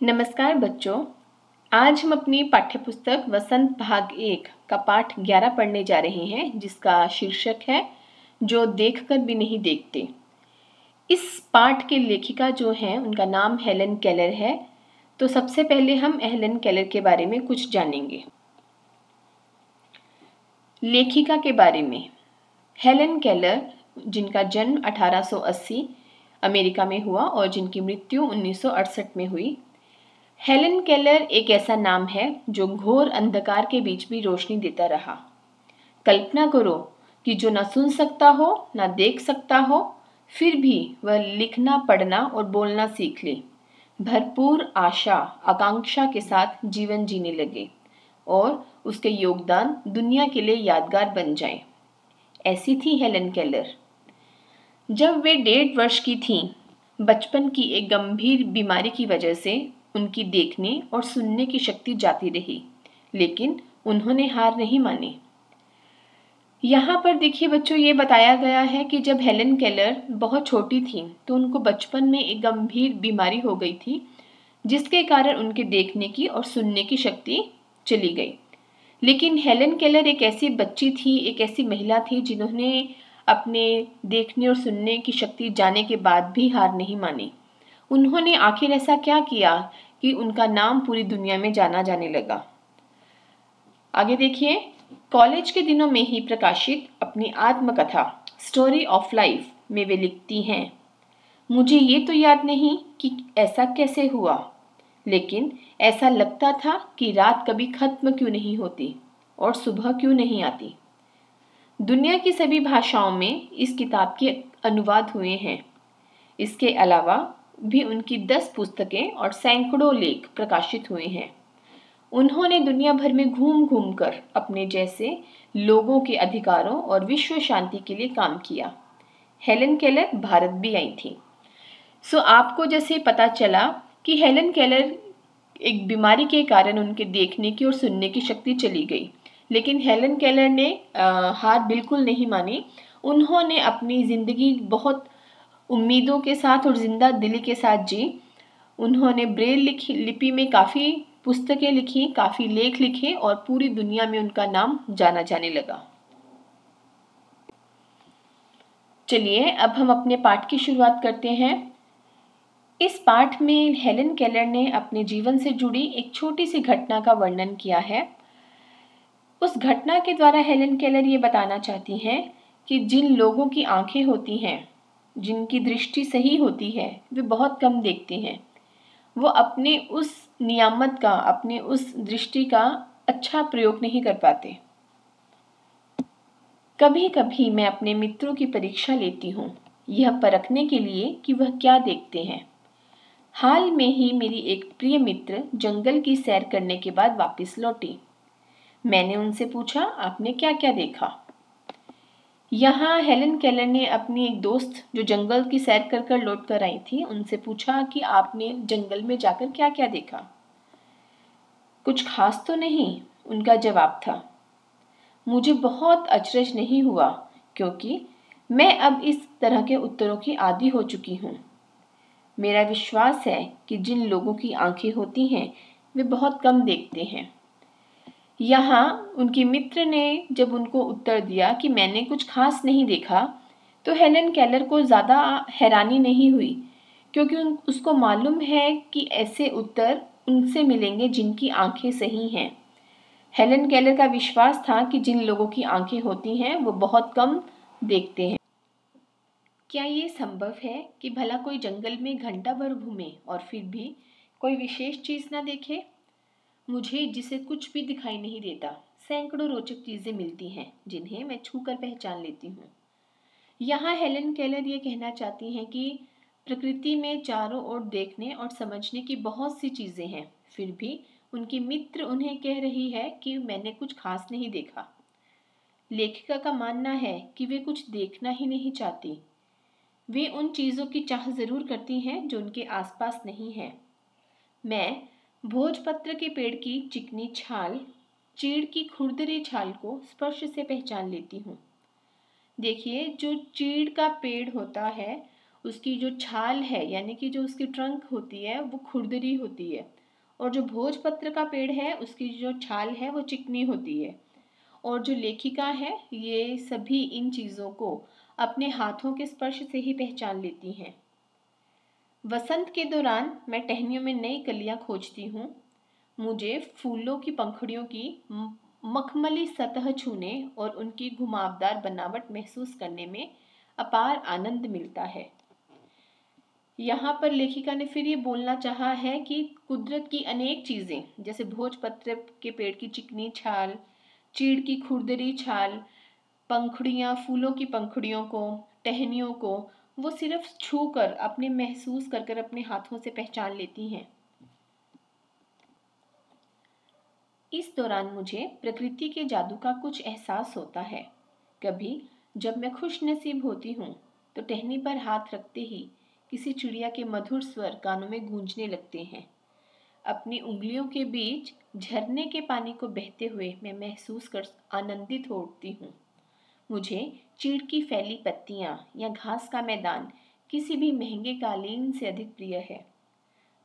नमस्कार बच्चों। आज हम अपनी पाठ्यपुस्तक वसंत भाग 1 का पाठ 11 पढ़ने जा रहे हैं, जिसका शीर्षक है जो देखकर भी नहीं देखते। इस पाठ के लेखिका जो हैं उनका नाम हेलन केलर है। तो सबसे पहले हम हेलन केलर के बारे में कुछ जानेंगे। लेखिका के बारे में, हेलन केलर जिनका जन्म 1880 अमेरिका में हुआ और जिनकी मृत्यु 1968 में हुई। हेलन केलर एक ऐसा नाम है जो घोर अंधकार के बीच भी रोशनी देता रहा। कल्पना करो कि जो न सुन सकता हो न देख सकता हो, फिर भी वह लिखना, पढ़ना और बोलना सीख ले। भरपूर आशा आकांक्षा के साथ जीवन जीने लगे और उसके योगदान दुनिया के लिए यादगार बन जाए। ऐसी थी हेलन केलर। जब वे 1.5 वर्ष की थीं, बचपन की एक गंभीर बीमारी की वजह से उनकी देखने और सुनने की शक्ति जाती रही, लेकिन उन्होंने हार नहीं मानी। यहाँ पर देखिए बच्चों, ये बताया गया है कि जब हेलन केलर बहुत छोटी थी तो उनको बचपन में एक गंभीर बीमारी हो गई थी, जिसके कारण उनके देखने की और सुनने की शक्ति चली गई। लेकिन हेलन केलर एक ऐसी बच्ची थी, एक ऐसी महिला थी जिन्होंने अपने देखने और सुनने की शक्ति जाने के बाद भी हार नहीं मानी। उन्होंने आखिर ऐसा क्या किया कि उनका नाम पूरी दुनिया में जाना जाने लगा। आगे देखिए, कॉलेज के दिनों में ही प्रकाशित अपनी आत्मकथा स्टोरी ऑफ लाइफ में वे लिखती हैं, मुझे ये तो याद नहीं कि ऐसा कैसे हुआ, लेकिन ऐसा लगता था कि रात कभी खत्म क्यों नहीं होती और सुबह क्यों नहीं आती। दुनिया की सभी भाषाओं में इस किताब के अनुवाद हुए हैं। इसके अलावा भी उनकी 10 पुस्तकें और सैकड़ों लेख प्रकाशित हुए हैं। उन्होंने दुनिया भर में घूम घूम कर अपने जैसे लोगों के अधिकारों और विश्व शांति के लिए काम किया। हेलन केलर भारत भी आई थी। आपको जैसे पता चला कि हेलन केलर एक बीमारी के कारण उनके देखने की और सुनने की शक्ति चली गई, लेकिन हेलन केलर ने हार बिल्कुल नहीं मानी। उन्होंने अपनी ज़िंदगी बहुत उम्मीदों के साथ और जिंदा दिली के साथ जी। उन्होंने ब्रेल लिपि में काफ़ी पुस्तकें लिखी, काफ़ी लेख लिखे और पूरी दुनिया में उनका नाम जाना जाने लगा। चलिए अब हम अपने पाठ की शुरुआत करते हैं। इस पाठ में हेलन केलर ने अपने जीवन से जुड़ी एक छोटी सी घटना का वर्णन किया है। उस घटना के द्वारा हेलन केलर ये बताना चाहती हैं कि जिन लोगों की आंखें होती हैं, जिनकी दृष्टि सही होती है, वे बहुत कम देखते हैं। वो अपने उस नियामत का, अपने उस दृष्टि का अच्छा प्रयोग नहीं कर पाते। कभी कभी मैं अपने मित्रों की परीक्षा लेती हूँ, यह परखने के लिए कि वह क्या देखते हैं। हाल में ही मेरी एक प्रिय मित्र जंगल की सैर करने के बाद वापस लौटी। मैंने उनसे पूछा, आपने क्या क्या देखा? यहाँ हेलन केलर ने अपनी एक दोस्त जो जंगल की सैर कर कर लौट कर आई थी, उनसे पूछा कि आपने जंगल में जाकर क्या क्या देखा? कुछ खास तो नहीं, उनका जवाब था। मुझे बहुत अचरज नहीं हुआ, क्योंकि मैं अब इस तरह के उत्तरों की आदी हो चुकी हूँ। मेरा विश्वास है कि जिन लोगों की आंखें होती हैं, वे बहुत कम देखते हैं। यहाँ उनकी मित्र ने जब उनको उत्तर दिया कि मैंने कुछ खास नहीं देखा, तो हेलन केलर को ज़्यादा हैरानी नहीं हुई, क्योंकि उसको मालूम है कि ऐसे उत्तर उनसे मिलेंगे जिनकी आंखें सही हैं। हेलन केलर का विश्वास था कि जिन लोगों की आंखें होती हैं वो बहुत कम देखते हैं। क्या ये संभव है कि भला कोई जंगल में घंटा भर घूमे और फिर भी कोई विशेष चीज़ ना देखे? मुझे जिसे कुछ भी दिखाई नहीं देता, सैकड़ों रोचक चीजें मिलती हैं जिन्हें मैं छूकर पहचान लेती हूँ। यहाँ हेलन केलर ये कहना चाहती हैं कि प्रकृति में चारों ओर देखने और समझने की बहुत सी चीजें हैं, फिर भी उनकी मित्र उन्हें कह रही है कि मैंने कुछ खास नहीं देखा। लेखिका का मानना है कि वे कुछ देखना ही नहीं चाहती। वे उन चीजों की चाह जरूर करती हैं जो उनके आसपास नहीं है। मैं भोजपत्र के पेड़ की चिकनी छाल, चीड़ की खुरदरी छाल को स्पर्श से पहचान लेती हूँ। देखिए, जो चीड़ का पेड़ होता है उसकी जो छाल है यानी कि जो उसकी ट्रंक होती है वो खुरदरी होती है, और जो भोजपत्र का पेड़ है उसकी जो छाल है वो चिकनी होती है। और जो लेखिका है ये सभी इन चीज़ों को अपने हाथों के स्पर्श से ही पहचान लेती हैं। वसंत के दौरान मैं टहनियों में नई कलियां खोजती हूँ। मुझे फूलों की पंखुड़ियों की मखमली सतह छूने और उनकी घुमावदार बनावट महसूस करने में अपार आनंद मिलता है। यहाँ पर लेखिका ने फिर ये बोलना चाहा है कि कुदरत की अनेक चीज़ें जैसे भोजपत्र के पेड़ की चिकनी छाल, चीड़ की खुरदरी छाल, पंखुड़ियाँ, फूलों की पंखुड़ियों को, टहनियों को वो सिर्फ छू कर अपने महसूस कर कर अपने हाथों से पहचान लेती हैं। इस दौरान मुझे प्रकृति के जादू का कुछ एहसास होता है। कभी जब मैं खुश नसीब होती हूँ तो टहनी पर हाथ रखते ही किसी चिड़िया के मधुर स्वर कानों में गूंजने लगते हैं। अपनी उंगलियों के बीच झरने के पानी को बहते हुए मैं महसूस कर आनंदित हो उठती हूँ। मुझे चीड़ की फैली पत्तियाँ या घास का मैदान किसी भी महंगे कालीन से अधिक प्रिय है।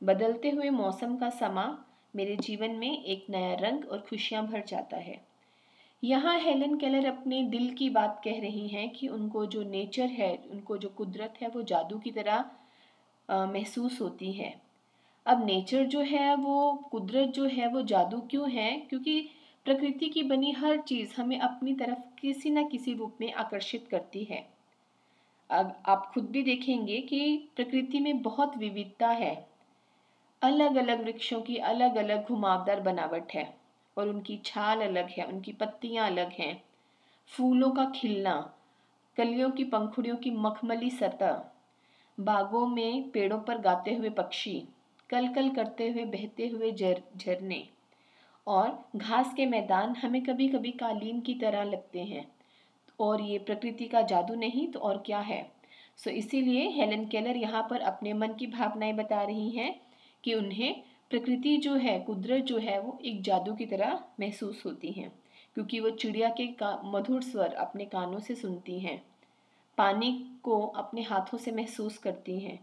बदलते हुए मौसम का समा मेरे जीवन में एक नया रंग और खुशियाँ भर जाता है। यहाँ हेलन केलर अपने दिल की बात कह रही हैं कि उनको जो नेचर है, उनको जो कुदरत है वो जादू की तरह महसूस होती है। अब नेचर जो है वो, कुदरत जो है वो जादू क्यों है? क्योंकि प्रकृति की बनी हर चीज़ हमें अपनी तरफ किसी न किसी रूप में आकर्षित करती है। अब आप खुद भी देखेंगे कि प्रकृति में बहुत विविधता है। अलग अलग वृक्षों की अलग अलग घुमावदार बनावट है और उनकी छाल अलग है, उनकी पत्तियां अलग हैं। फूलों का खिलना, कलियों की पंखुड़ियों की मखमली सतह, बागों में पेड़ों पर गाते हुए पक्षी, कल कल करते हुए बहते हुए झरने और घास के मैदान हमें कभी कभी कालीन की तरह लगते हैं। और ये प्रकृति का जादू नहीं तो और क्या है। इसीलिए हेलन केलर यहाँ पर अपने मन की भावनाएं बता रही हैं कि उन्हें प्रकृति जो है, कुदरत जो है वो एक जादू की तरह महसूस होती हैं, क्योंकि वो चिड़िया के मधुर स्वर अपने कानों से सुनती हैं, पानी को अपने हाथों से महसूस करती हैं।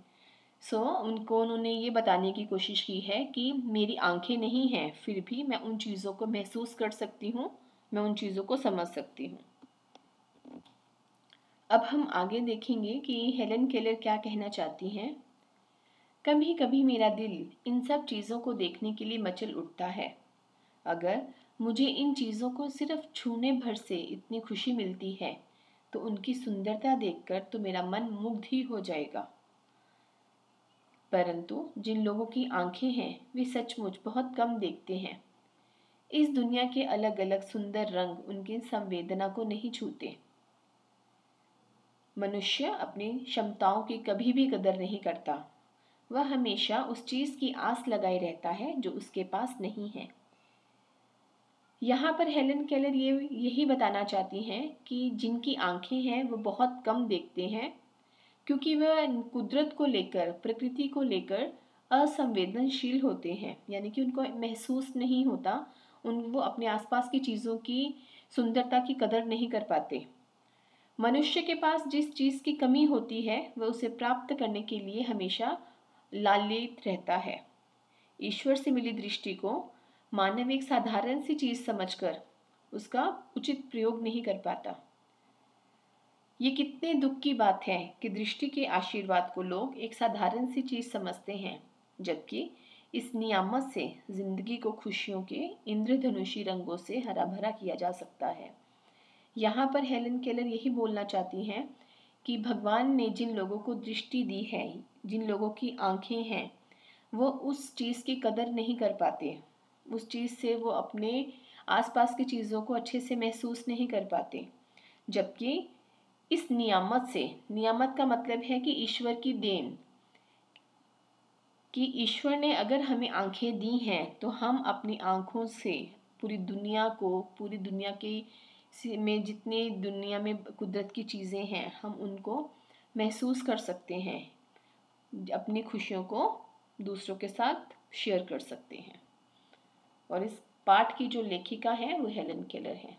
उन्होंने ये बताने की कोशिश की है कि मेरी आंखें नहीं हैं फिर भी मैं उन चीज़ों को महसूस कर सकती हूँ, मैं उन चीज़ों को समझ सकती हूँ। अब हम आगे देखेंगे कि हेलन केलर क्या कहना चाहती हैं। कभी कभी मेरा दिल इन सब चीज़ों को देखने के लिए मचल उठता है। अगर मुझे इन चीज़ों को सिर्फ छूने भर से इतनी खुशी मिलती है तो उनकी सुंदरता देखकर तो मेरा मन मुग्ध ही हो जाएगा। परंतु जिन लोगों की आंखें हैं वे सचमुच बहुत कम देखते हैं। इस दुनिया के अलग अलग सुंदर रंग उनकी संवेदना को नहीं छूते। मनुष्य अपनी क्षमताओं की कभी भी कदर नहीं करता। वह हमेशा उस चीज की आस लगाए रहता है जो उसके पास नहीं है। यहाँ पर हेलन केलर यही बताना चाहती हैं कि जिनकी आंखें हैं वो बहुत कम देखते हैं, क्योंकि वह कुदरत को लेकर, प्रकृति को लेकर असंवेदनशील होते हैं, यानी कि उनको महसूस नहीं होता, वो अपने आसपास की चीज़ों की सुंदरता की कदर नहीं कर पाते। मनुष्य के पास जिस चीज़ की कमी होती है वह उसे प्राप्त करने के लिए हमेशा लालित रहता है। ईश्वर से मिली दृष्टि को मानव एक साधारण सी चीज़ समझकर उसका उचित प्रयोग नहीं कर पाता। ये कितने दुख की बात है कि दृष्टि के आशीर्वाद को लोग एक साधारण सी चीज़ समझते हैं, जबकि इस नियामत से जिंदगी को खुशियों के इंद्रधनुषी रंगों से हरा भरा किया जा सकता है। यहाँ पर हेलन केलर यही बोलना चाहती हैं कि भगवान ने जिन लोगों को दृष्टि दी है, जिन लोगों की आंखें हैं, वो उस चीज़ की कदर नहीं कर पाते। उस चीज़ से वो अपने आसपास की चीज़ों को अच्छे से महसूस नहीं कर पाते। जबकि इस नियामत से, नियामत का मतलब है कि ईश्वर की देन, कि ईश्वर ने अगर हमें आंखें दी हैं तो हम अपनी आंखों से पूरी दुनिया को, पूरी दुनिया के में जितने दुनिया में कुदरत की चीज़ें हैं हम उनको महसूस कर सकते हैं, अपनी खुशियों को दूसरों के साथ शेयर कर सकते हैं। और इस पाठ की जो लेखिका है वो हेलन केलर है।